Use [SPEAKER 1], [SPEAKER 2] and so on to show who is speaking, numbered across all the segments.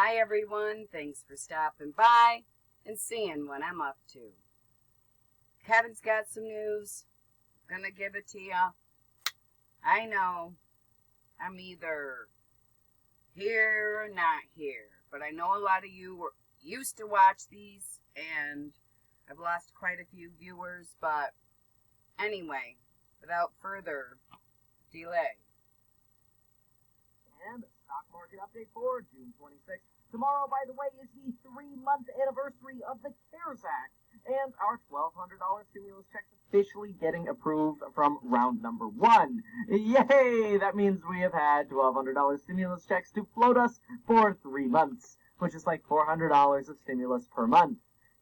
[SPEAKER 1] Hi everyone, thanks for stopping by and seeing what I'm up to. Kevin's got some news, gonna give it to ya. I know, I'm either here or not here, but I know a lot of you used to watch these, and I've lost quite a few viewers, but anyway, without further delay.
[SPEAKER 2] And stock market update for June 26th. Tomorrow, by the way, is the 3-month anniversary of the CARES Act, and our $1,200 stimulus checks officially getting approved from round number 1. Yay! That means we have had $1,200 stimulus checks to float us for 3 months, which is like $400 of stimulus per month.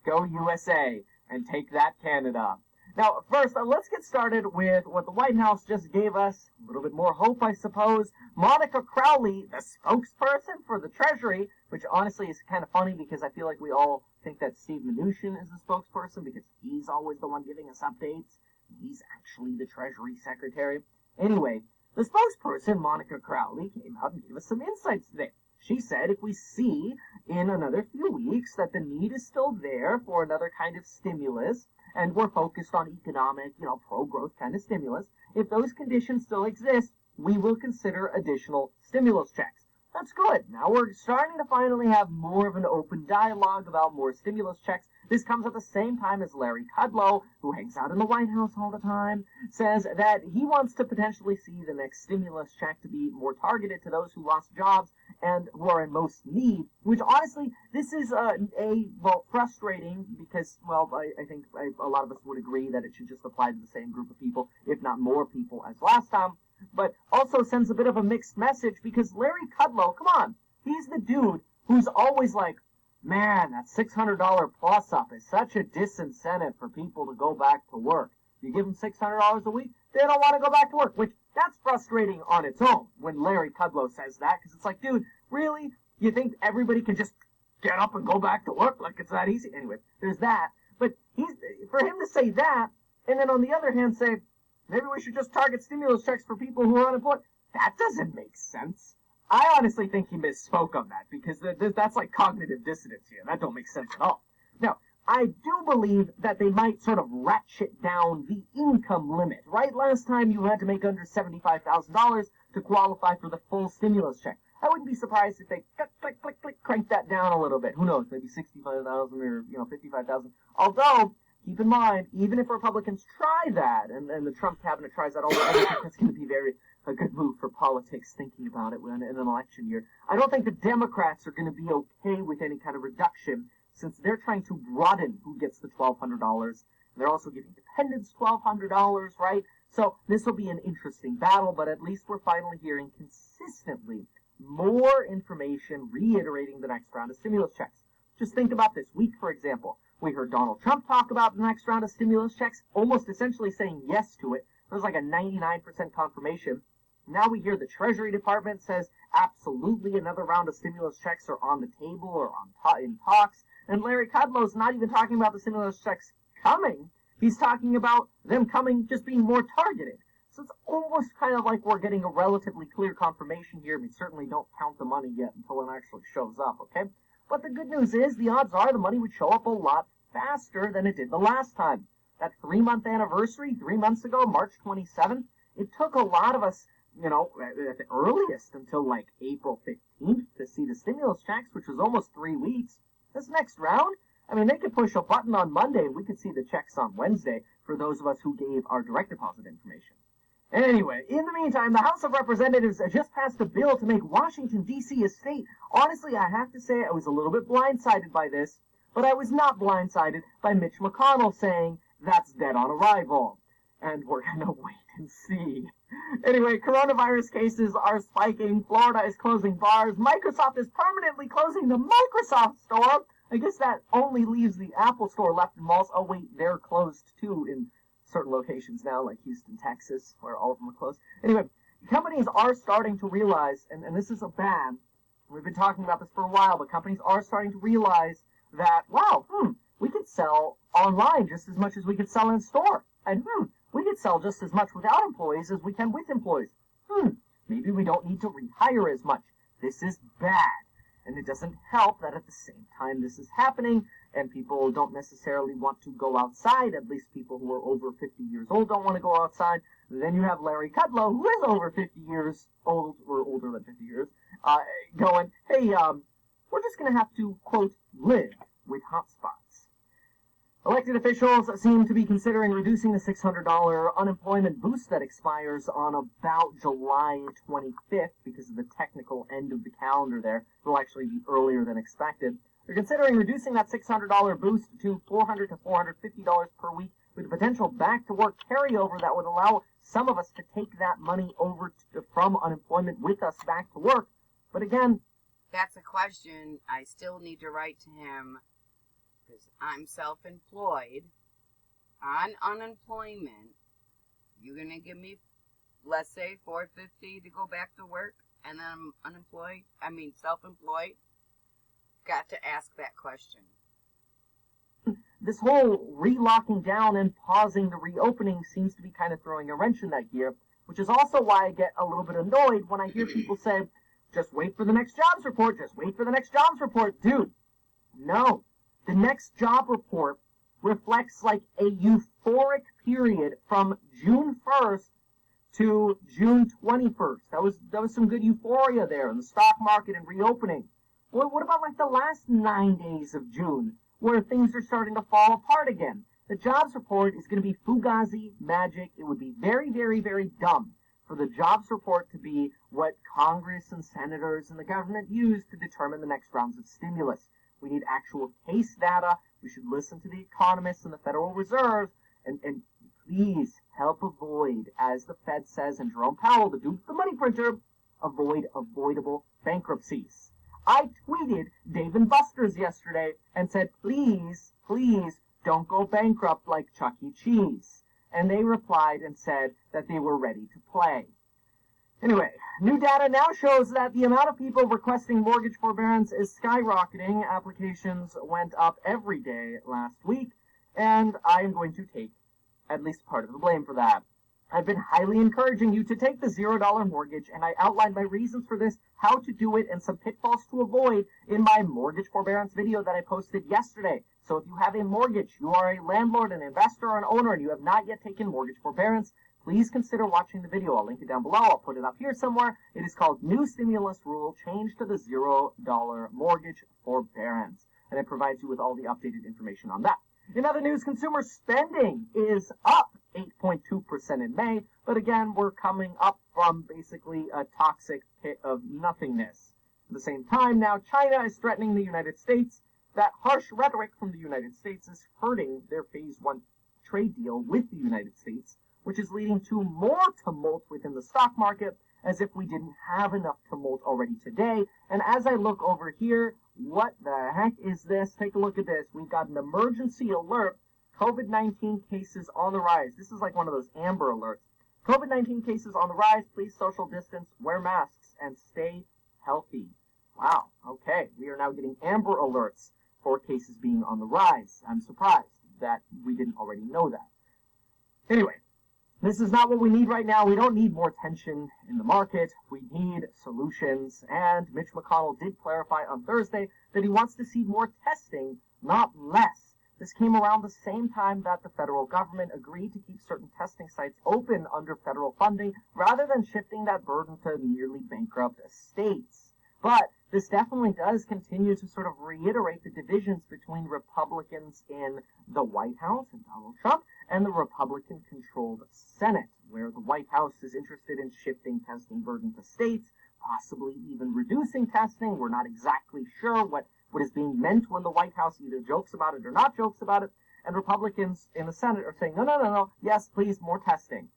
[SPEAKER 2] Go USA, and take that Canada. Now, first, let's get started with what the White House just gave us. A little bit more hope, I suppose. Monica Crowley, the spokesperson for the Treasury, which honestly is kind of funny because I feel like we all think that Steve Mnuchin is the spokesperson because he's always the one giving us updates. He's actually the Treasury Secretary. Anyway, the spokesperson, Monica Crowley, came out and gave us some insights today. She said if we see in another few weeks that the need is still there for another kind of stimulus, and we're focused on economic, pro-growth kind of stimulus, if those conditions still exist, we will consider additional stimulus checks. That's good. Now we're starting to finally have more of an open dialogue about more stimulus checks. This comes at the same time as Larry Kudlow, who hangs out in the White House all the time, says that he wants to potentially see the next stimulus check to be more targeted to those who lost jobs and who are in most need, which honestly, this is frustrating because, I think a lot of us would agree that it should just apply to the same group of people, if not more people as last time, but also sends a bit of a mixed message because Larry Kudlow, come on, he's the dude who's always like, man, that $600 plus up is such a disincentive for people to go back to work. You give them $600 a week, they don't want to go back to work, which that's frustrating on its own when Larry Kudlow says that, because it's like, dude, really? You think everybody can just get up and go back to work like it's that easy? Anyway, there's that. But for him to say that, and then on the other hand say, maybe we should just target stimulus checks for people who are unemployed, that doesn't make sense. I honestly think he misspoke on that, because that's like cognitive dissonance here. That don't make sense at all. Now, I do believe that they might sort of ratchet down the income limit, right? Last time you had to make under $75,000 to qualify for the full stimulus check. I wouldn't be surprised if they crank that down a little bit. Who knows, maybe 65,000 or 55,000. Although, keep in mind, even if Republicans try that, and the Trump cabinet tries that, although I don't think that's going to be a good move for politics thinking about it in an election year, I don't think the Democrats are going to be okay with any kind of reduction, since they're trying to broaden who gets the $1,200. They're also giving dependents $1,200, right? So this will be an interesting battle, but at least we're finally hearing consistently more information reiterating the next round of stimulus checks. Just think about this week, for example. We heard Donald Trump talk about the next round of stimulus checks, almost essentially saying yes to it. It was like a 99% confirmation. Now we hear the Treasury Department says absolutely another round of stimulus checks are on the table or in talks. And Larry Kudlow's not even talking about the stimulus checks coming. He's talking about them coming just being more targeted. So it's almost kind of like we're getting a relatively clear confirmation here. We certainly don't count the money yet until it actually shows up, okay? But the good news is the odds are the money would show up a lot faster than it did the last time. That 3-month anniversary, 3 months ago, March 27th, it took a lot of us, at the earliest until like April 15th to see the stimulus checks, which was almost 3 weeks. This next round, they could push a button on Monday and we could see the checks on Wednesday for those of us who gave our direct deposit information. Anyway, in the meantime, the House of Representatives just passed a bill to make Washington, D.C. a state. Honestly, I have to say I was a little bit blindsided by this, but I was not blindsided by Mitch McConnell saying that's dead on arrival. And we're going to wait and see. Anyway, coronavirus cases are spiking. Florida is closing bars. Microsoft is permanently closing the Microsoft Store. I guess that only leaves the Apple Store left in malls. Oh, wait, they're closed, too, in certain locations now, like Houston, Texas, where all of them are closed. Anyway, companies are starting to realize, and this is a ban, we've been talking about this for a while, but companies are starting to realize that, wow, we could sell online just as much as we could sell in store. And we could sell just as much without employees as we can with employees. Maybe we don't need to rehire as much. This is bad. And it doesn't help that at the same time this is happening, and people don't necessarily want to go outside, at least people who are over 50 years old don't want to go outside. Then you have Larry Kudlow, who is over 50 years old, or older than 50 years, going, hey, we're just going to have to, quote, live with hotspots. Elected officials seem to be considering reducing the $600 unemployment boost that expires on about July 25th because of the technical end of the calendar there. It will actually be earlier than expected. They're considering reducing that $600 boost to $400 to $450 per week with a potential back-to-work carryover that would allow some of us to take that money over from unemployment with us back to work. But again,
[SPEAKER 1] that's a question I still need to write to him, because I'm self-employed on unemployment. You're going to give me, let's say, $450 to go back to work, and then I'm self-employed? Got to ask that question.
[SPEAKER 2] This whole relocking down and pausing the reopening seems to be kind of throwing a wrench in that gear, which is also why I get a little bit annoyed when I hear people say, just wait for the next jobs report, just wait for the next jobs report. Dude, no. The next job report reflects like a euphoric period from June 1st to June 21st. That was some good euphoria there in the stock market and reopening. Well, what about like the last 9 days of June, where things are starting to fall apart again? The jobs report is going to be fugazi magic. It would be very, very, very dumb for the jobs report to be what Congress and senators and the government use to determine the next rounds of stimulus. We need actual case data. We should listen to the economists and the Federal Reserve and please help avoid, as the Fed says, and Jerome Powell, the Duke, the money printer, avoid avoidable bankruptcies. I tweeted Dave & Buster's yesterday and said, please, please don't go bankrupt like Chuck E. Cheese. And they replied and said that they were ready to play. Anyway, new data now shows that the amount of people requesting mortgage forbearance is skyrocketing. Applications went up every day last week, and I am going to take at least part of the blame for that. I've been highly encouraging you to take the $0 mortgage, and I outlined my reasons for this, how to do it, and some pitfalls to avoid in my mortgage forbearance video that I posted yesterday. So if you have a mortgage, you are a landlord, an investor, or an owner, and you have not yet taken mortgage forbearance, please consider watching the video. I'll link it down below. I'll put it up here somewhere. It is called New Stimulus Rule, Change to the $0 Mortgage Forbearance. And it provides you with all the updated information on that. In other news, consumer spending is up 8.2% in May. But again, we're coming up from basically a toxic pit of nothingness. At the same time, now China is threatening the United States. That harsh rhetoric from the United States is hurting their Phase 1 trade deal with the United States, which is leading to more tumult within the stock market, as if we didn't have enough tumult already today. And as I look over here, what the heck is this? Take a look at this. We've got an emergency alert. COVID-19 cases on the rise. This is like one of those Amber alerts. COVID-19 cases on the rise. Please social distance, wear masks, and stay healthy. Wow. Okay. We are now getting Amber alerts for cases being on the rise. I'm surprised that we didn't already know that. Anyway, this is not what we need right now. We don't need more tension in the market. We need solutions. And Mitch McConnell did clarify on Thursday that he wants to see more testing, not less. This came around the same time that the federal government agreed to keep certain testing sites open under federal funding rather than shifting that burden to nearly bankrupt states. But this definitely does continue to sort of reiterate the divisions between Republicans in the White House and Donald Trump and the Republican-controlled Senate, where the White House is interested in shifting testing burden to states, possibly even reducing testing. We're not exactly sure what is being meant when the White House either jokes about it or not jokes about it. And Republicans in the Senate are saying, no, yes, please, more testing.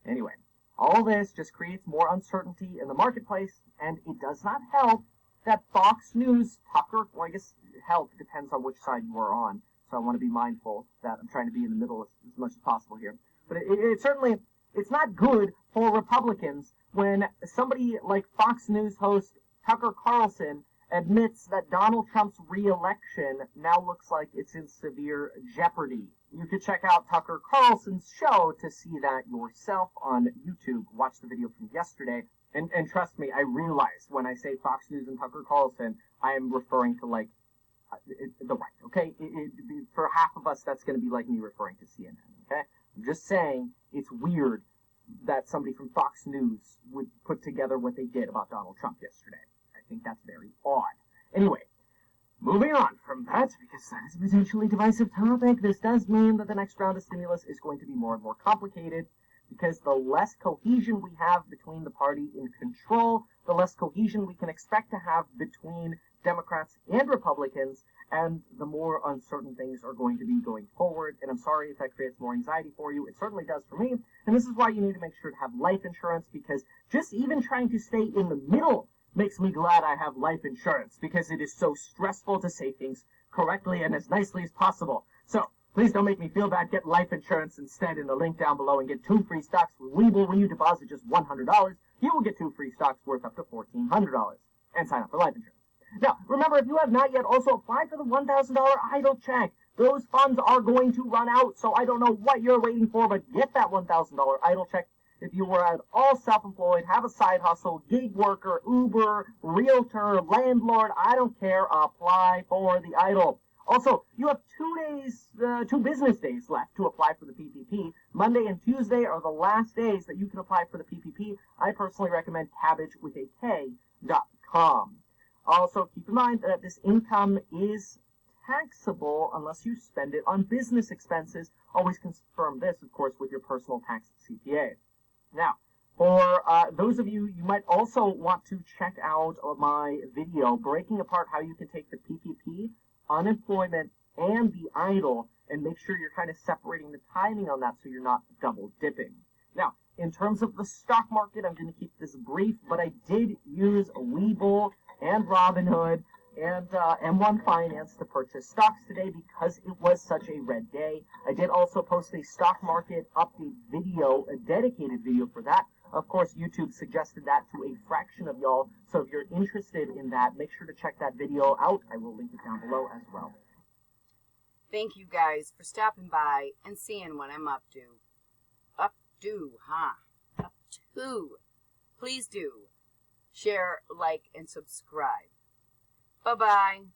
[SPEAKER 2] Anyway, all this just creates more uncertainty in the marketplace, and it does not help that Fox News, Tucker, well, I guess help depends on which side you are on. So I want to be mindful that I'm trying to be in the middle as much as possible here. But it certainly, it's not good for Republicans when somebody like Fox News host Tucker Carlson admits that Donald Trump's re-election now looks like it's in severe jeopardy. You could check out Tucker Carlson's show to see that yourself on YouTube. Watch the video from yesterday. And trust me, I realize when I say Fox News and Tucker Carlson, I am referring to like the right. Okay, for half of us, that's going to be like me referring to CNN. Okay, I'm just saying it's weird that somebody from Fox News would put together what they did about Donald Trump yesterday. I think that's very odd. Anyway, moving on from that, because that is a potentially divisive topic, this does mean that the next round of stimulus is going to be more and more complicated, because the less cohesion we have between the party in control, the less cohesion we can expect to have between Democrats and Republicans, and the more uncertain things are going to be going forward. And I'm sorry if that creates more anxiety for you. It certainly does for me. And this is why you need to make sure to have life insurance, because just even trying to stay in the middle makes me glad I have life insurance, because it is so stressful to say things correctly and as nicely as possible. So please don't make me feel bad. Get life insurance instead in the link down below and get 2 free stocks with Webull. When you deposit just $100, you will get 2 free stocks worth up to $1,400 and sign up for life insurance. Now, remember, if you have not yet also applied for the $1,000 idle check, those funds are going to run out, so I don't know what you're waiting for, but get that $1,000 idle check. If you are at all self-employed, have a side hustle, gig worker, Uber, realtor, landlord, I don't care, apply for the idle. Also, you have 2 business days left to apply for the PPP. Monday and Tuesday are the last days that you can apply for the PPP. I personally recommend CabbageWithAK.com. Also, keep in mind that this income is taxable unless you spend it on business expenses. Always confirm this, of course, with your personal tax CPA. Now, for those of you, you might also want to check out my video breaking apart how you can take the PPP, unemployment, and the idle, and make sure you're kind of separating the timing on that so you're not double dipping. Now, in terms of the stock market, I'm going to keep this brief, but I did use Webull and Robinhood and M1 Finance to purchase stocks today because it was such a red day. I did also post a stock market update video, a dedicated video for that. Of course, YouTube suggested that to a fraction of y'all, so if you're interested in that, make sure to check that video out. I will link it down below as well.
[SPEAKER 1] Thank you guys for stopping by and seeing what I'm up to. Up to. Please do share, like, and subscribe. Bye-bye.